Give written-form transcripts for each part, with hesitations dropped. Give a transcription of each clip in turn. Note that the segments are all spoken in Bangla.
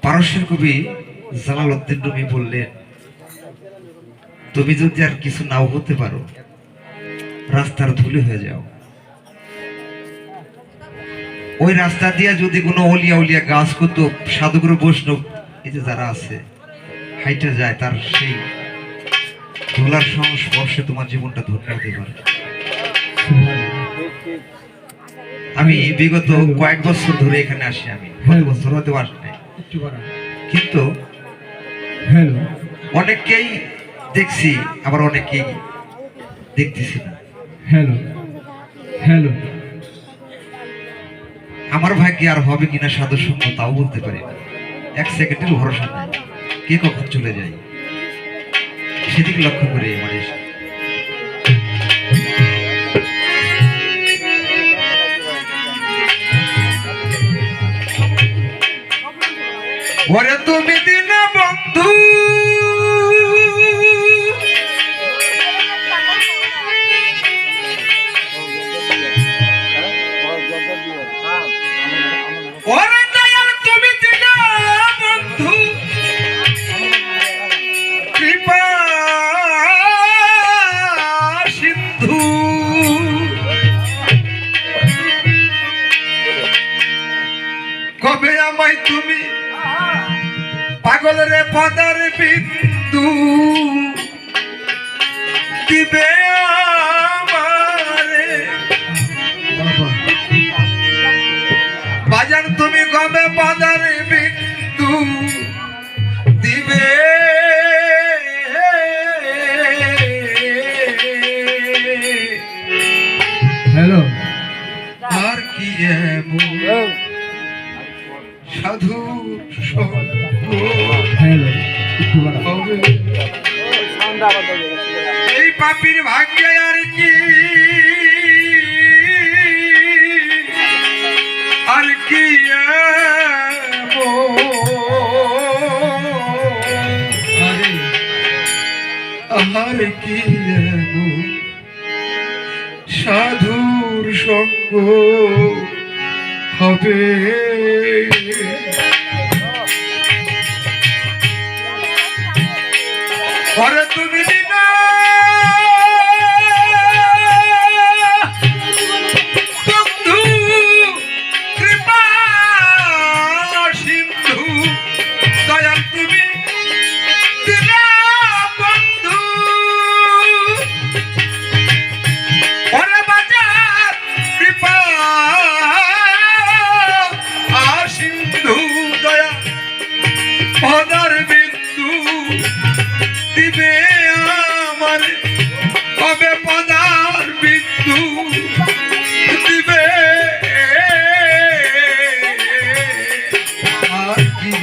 পারস্যের কবি জালালউদ্দিন রুমি বললেন, তুমি যদি আর কিছু নাও হতে পারো, রাস্তার ধুলো হয়ে যাও। ওই রাস্তা দিয়ে যদি কোনো অলিয়া উলিয়া গাছ কুতুব সাধুগুরু বৈষ্ণব এই যে যারা আছে হাইটা যায়, তার সেই ধুলার সংস্পর্শে তোমার জীবনটা ধন্য হতে পারে। আমি বিগত কয়েক বছর ধরে এখানে আসি, আমি কত বছর হতে আসি নাই, কিন্তু অনেককেই দেখছি, আবার অনেকেই দেখতেছি না। আমার ভাগ্যে আর হবে কিনা সাধু সঙ্গ তাও বলতে পারি না। এক সেকেন্ডের ভরসা নাই, কে কখন চলে যায় সেদিকে লক্ষ্য করে আমার এসে। ওরে তুমি দিন বন্ধু ওরে দয়াল তুমি দিন বন্ধু কৃপা সিন্ধু কবে আমায় তুমি পাগল রে পদার বিন্দু দিবে আমারে বাজান, তুমি কবে পদার বিন্দু দিবে আর কি সাধু এই পাপির ভাগ্যে আর কি আর কি আর কি সাধুর সঙ্গ হবে। ওরে তুমি দিনা বন্ধু কৃপা সিন্ধু দয়াল তুমি দিনা বন্ধু। ওরে বাজার কৃপা সিন্ধু দয়া পদার বিন্দু দিবে আমার, কবে পদার বিন্দু দিবে আর কি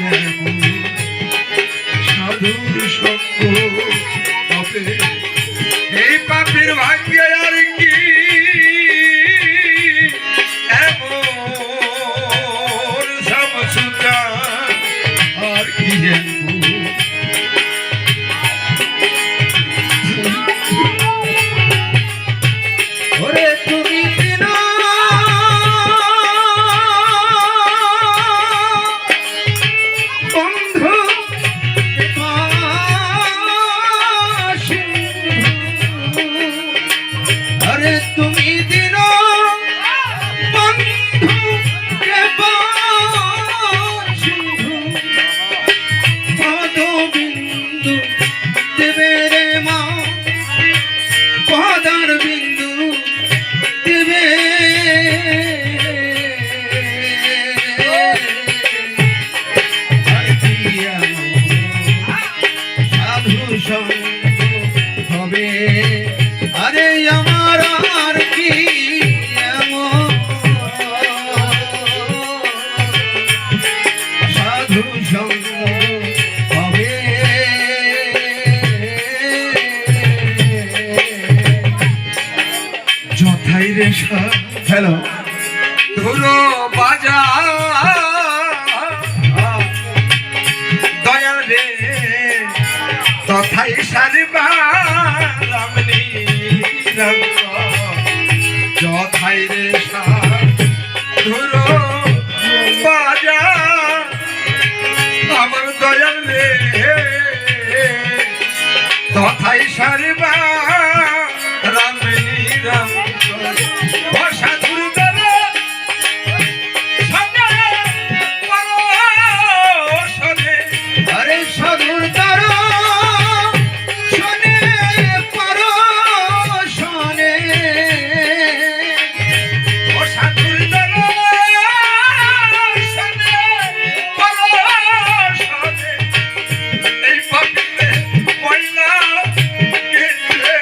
সাধুর সঙ্গ হবে। এই পাপির ভাগ্যে আর কি এমন সমসুতা আর কি হবে। আরে আমার আর কি সাধু সঙ্গ হবে। যথাই রে হ্যালো ধুলো বাজা দয়াল রে তথাই সারিবা রামনি রঙ্গ যথাই রে ধুলো বাজা কথাই সারবা রামে রাম ও সাধুর দ্বারা শোনে আরে সাধুর দ্বারা শোনে পারো শোনে ও সাধুর দ্বারা শোনে পারো শোনে এই পাপিতে ময়লা কেটে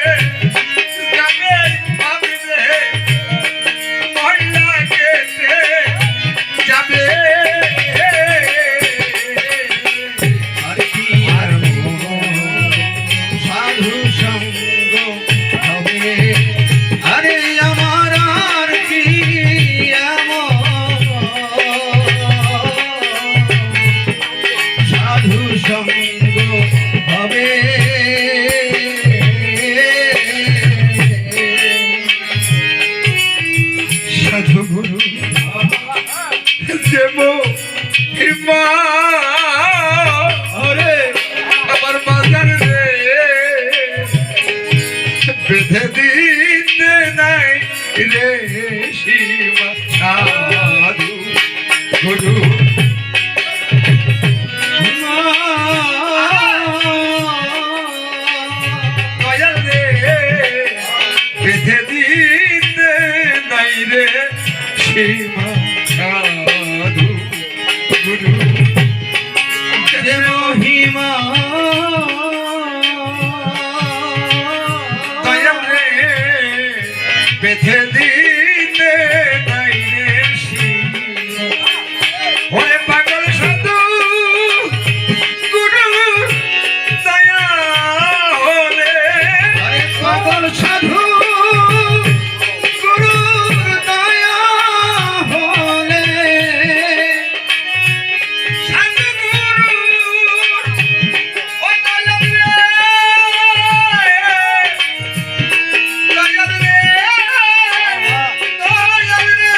যাবে পাপিতে ময়লা কেটে যাবে আর কি আর সাধু সঙ্গ হবে আরে আমার আর কি সাধু সঙ্গ হবে সাধু গুরু দেব মা আরে আমার বাজার রে বেঁধে দিতে নাই রে সীমা সাধু গুরু দয়াল রে বেঁধে দিতে নাই রে সীমা সাধু গুরু যে মহিমা দয়াল রে বেঁধে দিতে নাই রে সীমা ওরে পাগল সাধু গুরু দয়া হলে আরে পাগল সাধু গুরুর দয়া হলে সাধু গুরু ও দয়াল রে দয়াল রে দয়াল রে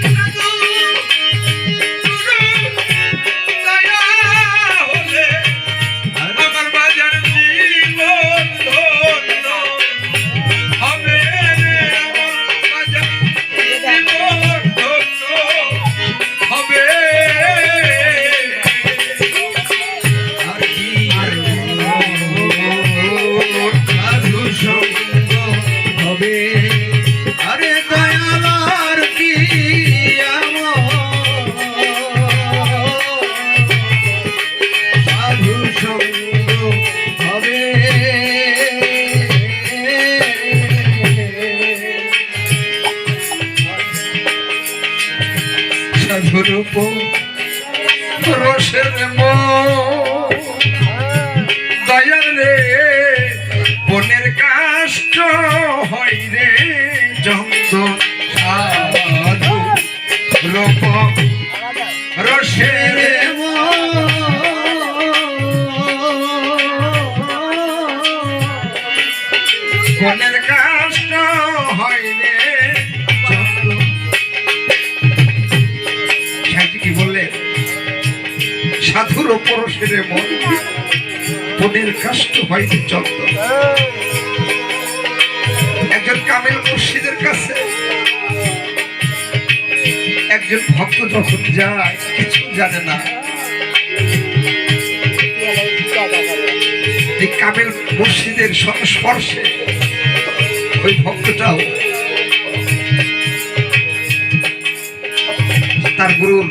সাধু গুরু দয়া হলে আমার বাজার জীবন ধন্য হবে রে আমার বাজার জীবন ধন্য হবে আর কি আর সাধু সঙ্গ হবে আরে দয়াল আর কি সাধু সঙ্গ হবে সাধুরূপ রসের দয়াল রে বনের কাষ্ট হয় রে জঙ্গ সাধু রূপ রসের বনের কাষ্ট হয় রে জঙ্গ সাথী কি বললেন সাধুর পরশের মন বনের কাষ্ট হয় চন্দ একজন কামেল মুর্শিদের কাছে একজন ভক্ত যখন যায় কিছু জানে না এই কামেল মুর্শিদের সংস্পর্শে ওই ভক্তটাও তার গুরুর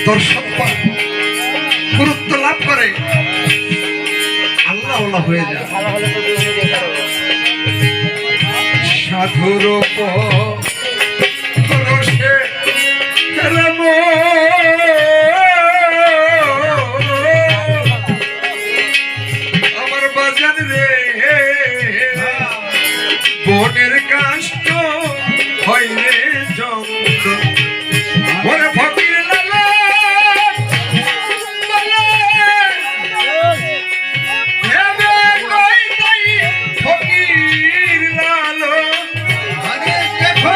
দর্শন পায় গুরুত্ব লাভ করে আল্লাহ আল্লাহ হয়ে যায় সাধুর পরশে রাম আমার বাজার রে বনের কাষ্ট হয় রে জঙ্গ ওরে ফকির লালা বলে হেবে কই তাই ফকির লালো আরে দেখো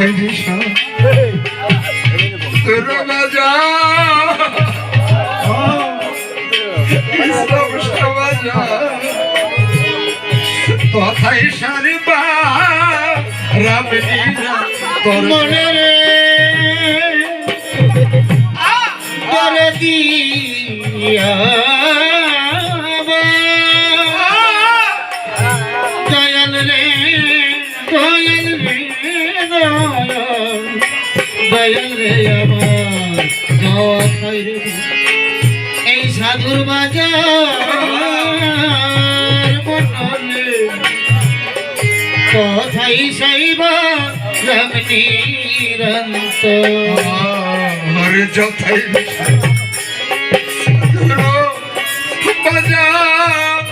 যথাই দিশা তোর বাজার ইসলাম সমাজার তথাই সারিবা রামনীরা তোর মনে রে করে দিয়া দয়াল রে দয়াল রে দয়াল রে আমার যথাই রে এই সাধুর বাজার মনলে কথাই সাইবা রমণী রন্ত হরে যথাই দিশা তোর বাজার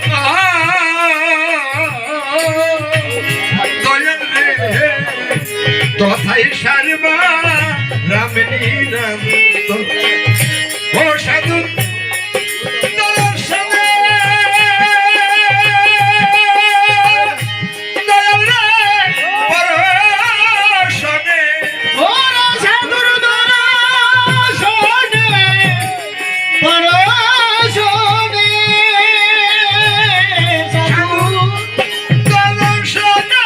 দয়াল রে তথাই সারবা রামনী রাম ও সাধু দর্শনে দয়াল রে পরশনে ওরা সাধুর দর্শনে পরশনে সাধু দর্শনে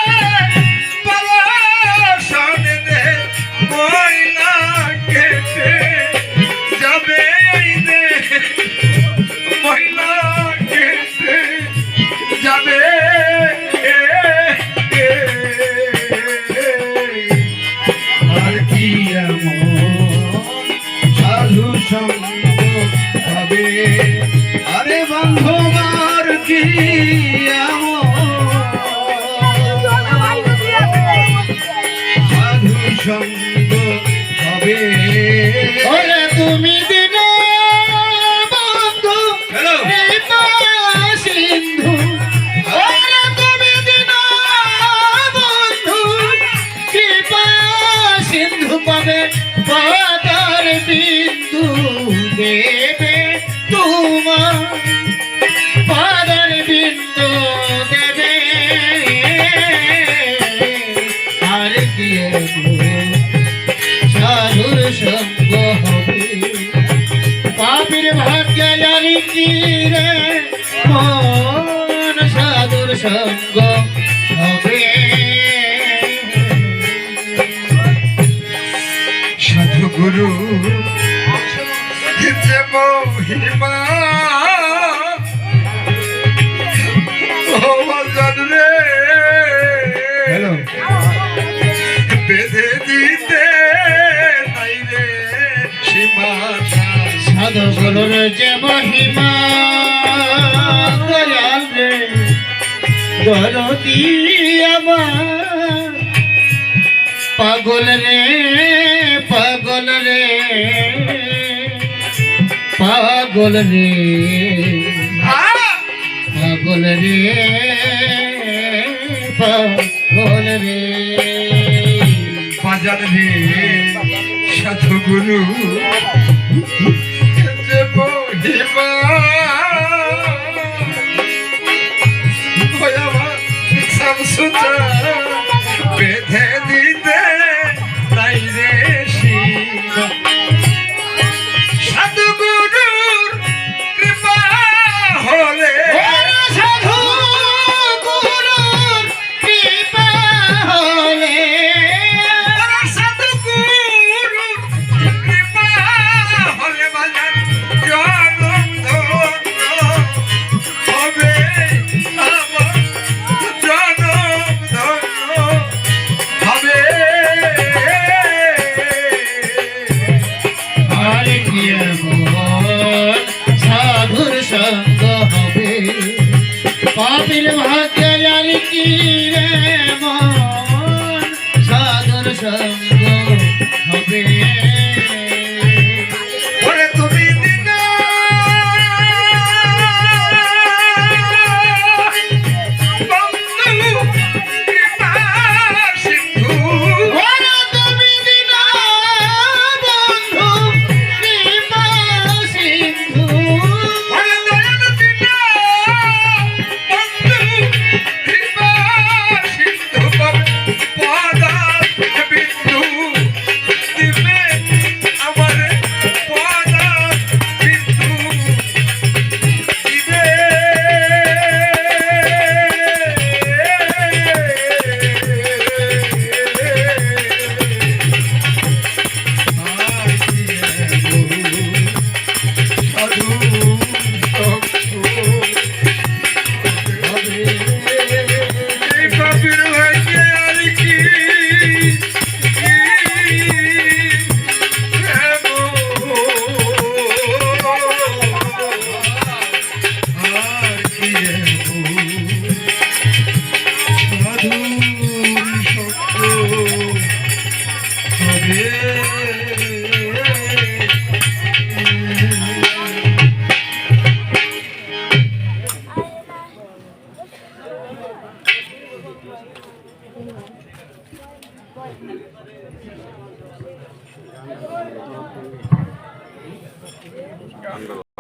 পরশনে রে ময়লা কেটে যাবে এই রে ময়লা কেটে যাবে আর কি সাধু সঙ্গ হবে আরে বান্ধবার কি সাধু সঙ্গ হবে ওরে তুমি দিন বন্ধু হ্যালো কৃপা সিন্ধু ওরে তুমি দিন বন্ধু কৃপা সিন্ধু পাবে পাতার বিন্দু দেবে তোমার পাতার বিন্দু দেবে আর কি সাধুর সঙ্গ হবে পাপীর ভাগ্য জানি কি রে মন সাধুর সঙ্গ হবে সাধু গুরু যে মহিমা ও বাজান রে হ্যালো বেঁধে দিতে নাই রে সীমা সাধু গুরুর যে মহিমা দয়াল রে দরদি আমার পাগল রে পাগল রে পাগল রে পাগল রে পাগল রে বাজান রে সাধু গুরু যে মহিমা ওই আমার শামসুতা বেঁধে দিতে নাই রে সীমা সাধু গুরুর কৃপা হলে সাধু গুরুর কৃপা হলে সাধু গুরুর কৃপা হলে বাজান জনম ধন্য হবে আমার জনম ধন্য হবে আর কি এমন সাধুর সঙ্গ হবে পাপীর ভাগ্য জানি কি রে মন সাধুর সঙ্গ হবে ওরে তুমি দিনা বন্ধু কৃপা সিন্ধু ওরে তুমি দিনা বন্ধু কৃপা সিন্ধু ওরে দয়াল দিনা বন্ধু কৃপা সিন্ধু পদার বিন্দু সাধু